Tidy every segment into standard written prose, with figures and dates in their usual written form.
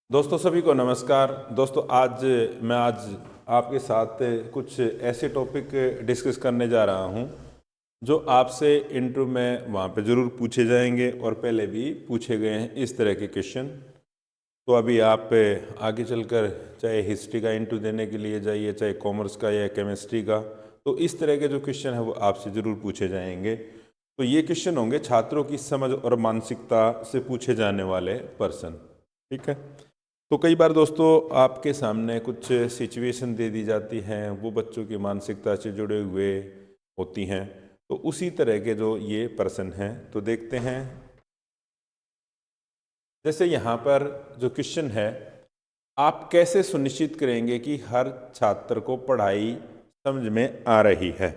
दोस्तों सभी को नमस्कार। दोस्तों आज आपके साथ कुछ ऐसे टॉपिक डिस्कस करने जा रहा हूं जो आपसे इंटरव्यू में वहां पे ज़रूर पूछे जाएंगे और पहले भी पूछे गए हैं इस तरह के क्वेश्चन। तो अभी आप आगे चलकर चाहे हिस्ट्री का इंटरव्यू देने के लिए जाइए, चाहे कॉमर्स का या केमिस्ट्री का, तो इस तरह के जो क्वेश्चन है वो आपसे ज़रूर पूछे जाएंगे। तो ये क्वेश्चन होंगे छात्रों की समझ और मानसिकता से पूछे जाने वाले पर्सन। ठीक है। तो कई बार दोस्तों आपके सामने कुछ सिचुएशन दे दी जाती हैं, वो बच्चों की मानसिकता से जुड़े हुए होती हैं। तो उसी तरह के जो ये पर्सन हैं, तो देखते हैं। जैसे यहाँ पर जो क्वेश्चन है, आप कैसे सुनिश्चित करेंगे कि हर छात्र को पढ़ाई समझ में आ रही है।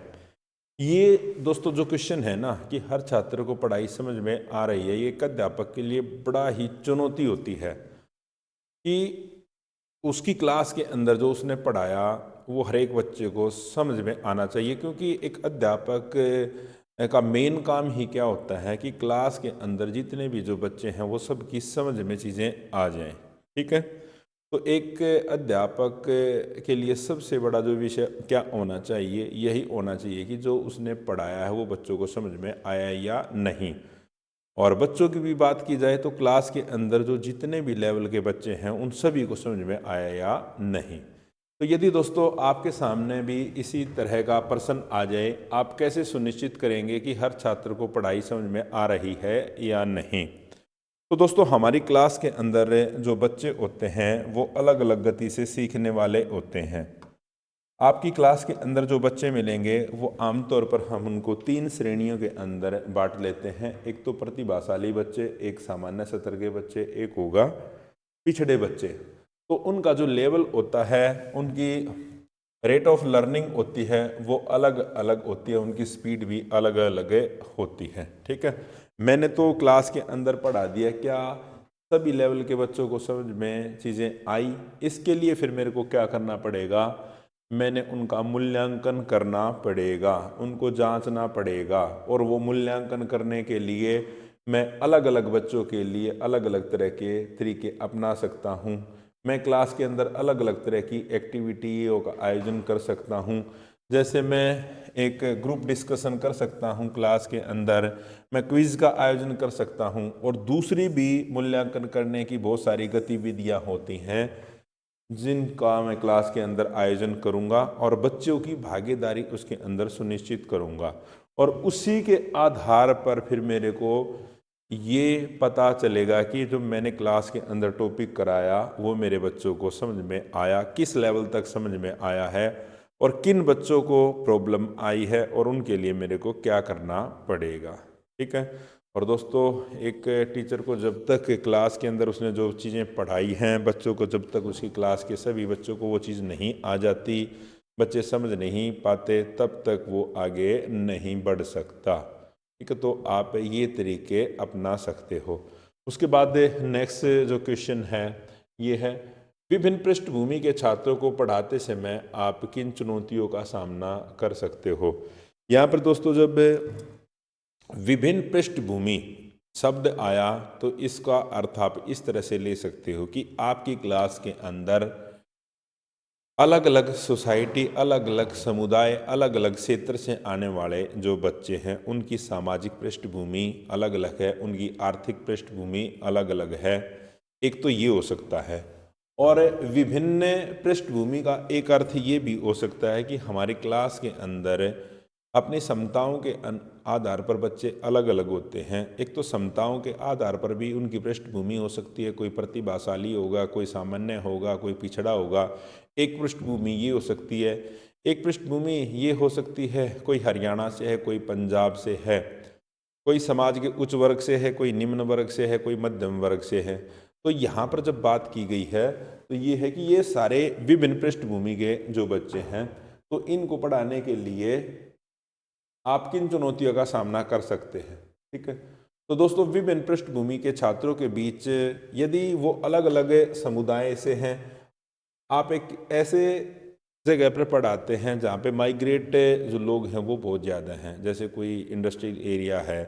ये दोस्तों जो क्वेश्चन है ना कि हर छात्र को पढ़ाई समझ में आ रही है, ये एक अध्यापक के लिए बड़ा ही चुनौती होती है कि उसकी क्लास के अंदर जो उसने पढ़ाया वो हर एक बच्चे को समझ में आना चाहिए। क्योंकि एक अध्यापक का मेन काम ही क्या होता है कि क्लास के अंदर जितने भी जो बच्चे हैं वो सबकी समझ में चीज़ें आ जाएं। ठीक है। तो एक अध्यापक के लिए सबसे बड़ा जो विषय क्या होना चाहिए, यही होना चाहिए कि जो उसने पढ़ाया है वो बच्चों को समझ में आया या नहीं। और बच्चों की भी बात की जाए तो क्लास के अंदर जो जितने भी लेवल के बच्चे हैं उन सभी को समझ में आया या नहीं। तो यदि दोस्तों आपके सामने भी इसी तरह का पर्सन आ जाए, आप कैसे सुनिश्चित करेंगे कि हर छात्र को पढ़ाई समझ में आ रही है या नहीं। तो दोस्तों हमारी क्लास के अंदर जो बच्चे होते हैं वो अलग अलग गति से सीखने वाले होते हैं। आपकी क्लास के अंदर जो बच्चे मिलेंगे वो आमतौर पर हम उनको 3 श्रेणियों के अंदर बांट लेते हैं। एक तो प्रतिभाशाली बच्चे, एक सामान्य स्तर के बच्चे, एक होगा पिछड़े बच्चे। तो उनका जो लेवल होता है, उनकी रेट ऑफ लर्निंग होती है वो अलग अलग होती है, उनकी स्पीड भी अलग अलग होती है। ठीक है। मैंने तो क्लास के अंदर पढ़ा दिया, क्या सभी लेवल के बच्चों को समझ में चीज़ें आई। इसके लिए फिर मेरे को क्या करना पड़ेगा, मैंने उनका मूल्यांकन करना पड़ेगा, उनको जांचना पड़ेगा। और वो मूल्यांकन करने के लिए मैं अलग अलग बच्चों के लिए अलग अलग तरह के तरीके अपना सकता हूँ। मैं क्लास के अंदर अलग अलग तरह की एक्टिविटियों का आयोजन कर सकता हूँ। जैसे मैं एक ग्रुप डिस्कशन कर सकता हूँ क्लास के अंदर, मैं क्विज़ का आयोजन कर सकता हूँ, और दूसरी भी मूल्यांकन करने की बहुत सारी गतिविधियाँ होती हैं जिनका मैं क्लास के अंदर आयोजन करूंगा और बच्चों की भागीदारी उसके अंदर सुनिश्चित करूंगा। और उसी के आधार पर फिर मेरे को ये पता चलेगा कि जो मैंने क्लास के अंदर टॉपिक कराया वो मेरे बच्चों को समझ में आया, किस लेवल तक समझ में आया है, और किन बच्चों को प्रॉब्लम आई है और उनके लिए मेरे को क्या करना पड़ेगा। ठीक है। और दोस्तों एक टीचर को जब तक क्लास के अंदर उसने जो चीज़ें पढ़ाई हैं बच्चों को, जब तक उसकी क्लास के सभी बच्चों को वो चीज़ नहीं आ जाती, बच्चे समझ नहीं पाते, तब तक वो आगे नहीं बढ़ सकता। ठीक है। तो आप ये तरीके अपना सकते हो। उसके बाद नेक्स्ट जो क्वेश्चन है ये है, विभिन्न पृष्ठभूमि के छात्रों को पढ़ाते समय आप किन चुनौतियों का सामना कर सकते हो। यहाँ पर दोस्तों जब विभिन्न पृष्ठभूमि शब्द आया तो इसका अर्थ आप इस तरह से ले सकते हो कि आपकी क्लास के अंदर अलग अलग सोसाइटी, अलग अलग समुदाय, अलग अलग क्षेत्र से आने वाले जो बच्चे हैं उनकी सामाजिक पृष्ठभूमि अलग अलग है, उनकी आर्थिक पृष्ठभूमि अलग अलग है। एक तो ये हो सकता है। और विभिन्न पृष्ठभूमि का एक अर्थ ये भी हो सकता है कि हमारी क्लास के अंदर अपनी क्षमताओं के आधार पर बच्चे अलग अलग होते हैं। एक तो क्षमताओं के आधार पर भी उनकी पृष्ठभूमि हो सकती है, कोई प्रतिभाशाली होगा, कोई सामान्य होगा, कोई पिछड़ा होगा। एक पृष्ठभूमि ये हो सकती है। एक पृष्ठभूमि ये हो सकती है कोई हरियाणा से है, कोई पंजाब से है, कोई समाज के उच्च वर्ग से है, कोई निम्न वर्ग से है, कोई मध्यम वर्ग से है। तो यहाँ पर जब बात की गई है तो ये है कि ये सारे विभिन्न पृष्ठभूमि के जो बच्चे हैं, तो इनको पढ़ाने के लिए आप किन चुनौतियों का सामना कर सकते हैं। ठीक है। तो दोस्तों विभिन्न पृष्ठभूमि के छात्रों के बीच यदि वो अलग अलग समुदाय से हैं, आप एक ऐसे जगह पर पढ़ाते हैं जहाँ पे माइग्रेट जो लोग हैं वो बहुत ज़्यादा हैं, जैसे कोई इंडस्ट्रियल एरिया है,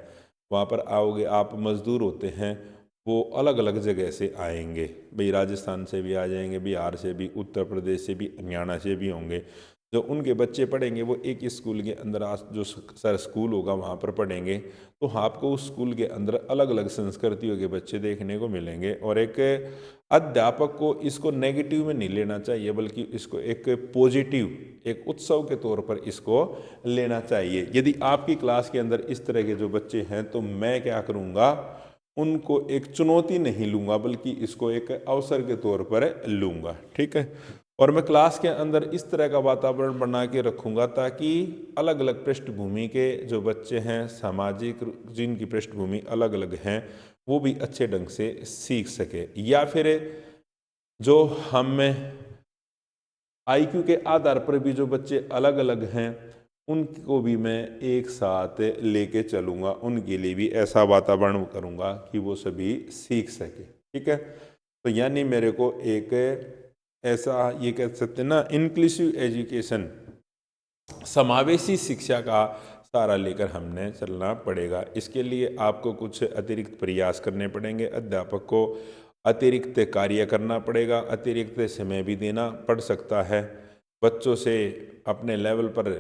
वहाँ पर आओगे आप, मज़दूर होते हैं, वो अलग अलग जगह से आएंगे। भाई राजस्थान से भी आ जाएंगे, बिहार से भी, उत्तर प्रदेश से भी, हरियाणा से भी होंगे। जो उनके बच्चे पढ़ेंगे वो एक ही स्कूल के अंदर जो सर स्कूल होगा वहाँ पर पढ़ेंगे। तो आपको उस स्कूल के अंदर अलग अलग संस्कृतियों के बच्चे देखने को मिलेंगे। और एक अध्यापक को इसको नेगेटिव में नहीं लेना चाहिए, बल्कि इसको एक पॉजिटिव, एक उत्सव के तौर पर इसको लेना चाहिए। यदि आपकी क्लास के अंदर इस तरह के जो बच्चे हैं, तो मैं क्या करूँगा, उनको एक चुनौती नहीं लूँगा, बल्कि इसको एक अवसर के तौर पर लूँगा। ठीक है। और मैं क्लास के अंदर इस तरह का वातावरण बना के रखूँगा ताकि अलग अलग पृष्ठभूमि के जो बच्चे हैं, सामाजिक जिनकी पृष्ठभूमि अलग अलग हैं, वो भी अच्छे ढंग से सीख सके। या फिर जो हम में आईक्यू के आधार पर भी जो बच्चे अलग अलग हैं, उनको भी मैं एक साथ लेके चलूँगा, उनके लिए भी ऐसा वातावरण करूँगा कि वो सभी सीख सके। ठीक है। तो यानी मेरे को एक ऐसा, ये कह सकते हैं ना, इंक्लूसिव एजुकेशन, समावेशी शिक्षा का सहारा लेकर हमने चलना पड़ेगा। इसके लिए आपको कुछ अतिरिक्त प्रयास करने पड़ेंगे, अध्यापक को अतिरिक्त कार्य करना पड़ेगा, अतिरिक्त समय भी देना पड़ सकता है, बच्चों से अपने लेवल पर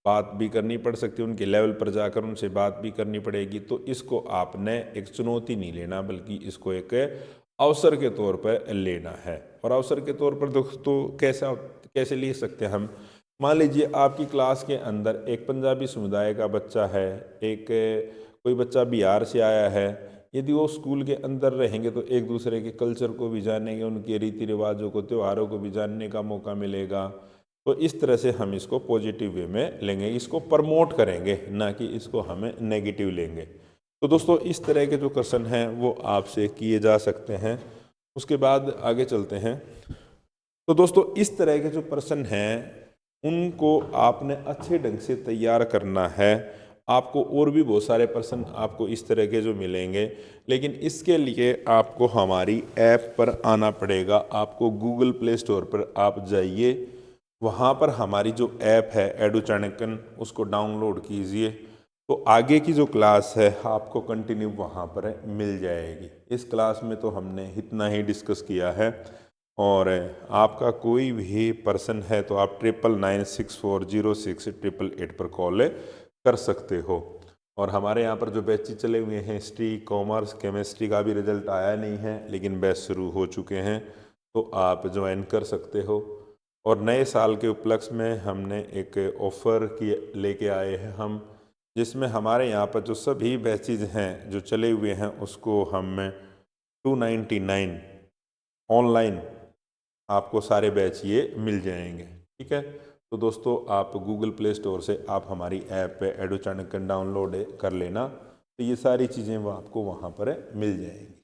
बात भी करनी पड़ सकती है, उनके लेवल पर जाकर उनसे बात भी करनी पड़ेगी। तो इसको आपने एक चुनौती नहीं लेना, बल्कि इसको एक अवसर के तौर पर लेना है। और अवसर के तौर पर दोस्तों कैसे ले सकते हैं हम, मान लीजिए आपकी क्लास के अंदर एक पंजाबी समुदाय का बच्चा है, एक कोई बच्चा बिहार से आया है। यदि वो स्कूल के अंदर रहेंगे तो एक दूसरे के कल्चर को भी जानेंगे, उनके रीति रिवाजों को, त्योहारों को भी जानने का मौका मिलेगा। तो इस तरह से हम इसको पॉजिटिव वे में लेंगे, इसको प्रमोट करेंगे, ना कि इसको हमें नेगेटिव लेंगे। तो दोस्तों इस तरह के जो क्वेश्चन हैं वो आपसे किए जा सकते हैं। उसके बाद आगे चलते हैं। तो दोस्तों इस तरह के जो प्रश्न हैं उनको आपने अच्छे ढंग से तैयार करना है। आपको और भी बहुत सारे प्रश्न आपको इस तरह के जो मिलेंगे, लेकिन इसके लिए आपको हमारी ऐप पर आना पड़ेगा। आपको गूगल प्ले स्टोर पर आप जाइए, वहाँ पर हमारी जो ऐप है एडू चाणक्यन, उसको डाउनलोड कीजिए। तो आगे की जो क्लास है आपको कंटिन्यू वहाँ पर मिल जाएगी। इस क्लास में तो हमने इतना ही डिस्कस किया है। और आपका कोई भी पर्सन है तो आप 9996406888 पर कॉल कर सकते हो। और हमारे यहाँ पर जो बैचेज चले हुए हैं, हिस्ट्री, कॉमर्स, केमिस्ट्री का भी रिजल्ट आया नहीं है, लेकिन बैच शुरू हो चुके हैं, तो आप ज्वाइन कर सकते हो। और नए साल के उपलक्ष्य में हमने एक ऑफ़र लेके आए हैं हम, जिसमें हमारे यहाँ पर जो सभी बैचेज हैं जो चले हुए हैं उसको हम 299 ऑनलाइन आपको सारे बैच ये मिल जाएंगे। ठीक है। तो दोस्तों आप गूगल प्ले स्टोर से आप हमारी ऐप पे एडू चाणक्यन डाउनलोड कर लेना, तो ये सारी चीज़ें वो आपको वहाँ पर मिल जाएंगी।